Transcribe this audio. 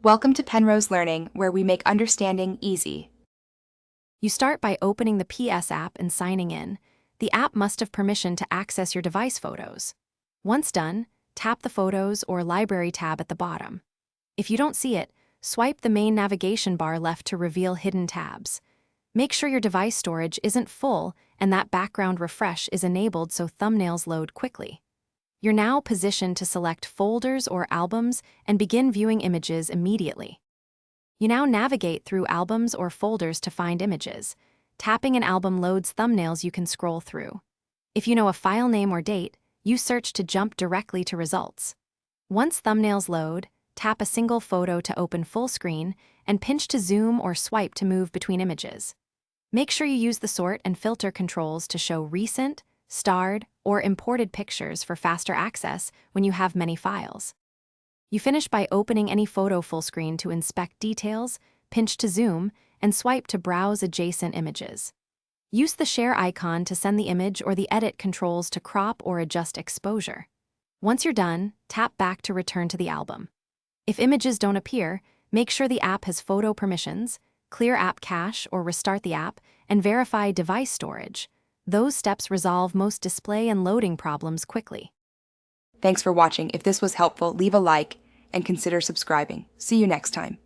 Welcome to Penrose Learning, where we make understanding easy. You start by opening the PS app and signing in. The app must have permission to access your device photos. Once done, tap the Photos or Library tab at the bottom. If you don't see it, swipe the main navigation bar left to reveal hidden tabs. Make sure your device storage isn't full and that background refresh is enabled so thumbnails load quickly. You're now positioned to select folders or albums and begin viewing images immediately. You now navigate through albums or folders to find images. Tapping an album loads thumbnails you can scroll through. If you know a file name or date, you search to jump directly to results. Once thumbnails load, tap a single photo to open full screen and pinch to zoom or swipe to move between images. Make sure you use the sort and filter controls to show recent, starred, or imported pictures for faster access when you have many files. You finish by opening any photo full screen to inspect details, pinch to zoom, and swipe to browse adjacent images. Use the share icon to send the image or the edit controls to crop or adjust exposure. Once you're done, tap back to return to the album. If images don't appear, make sure the app has photo permissions, clear app cache or restart the app, and verify device storage. Those steps resolve most display and loading problems quickly. Thanks for watching. If this was helpful, leave a like and consider subscribing. See you next time.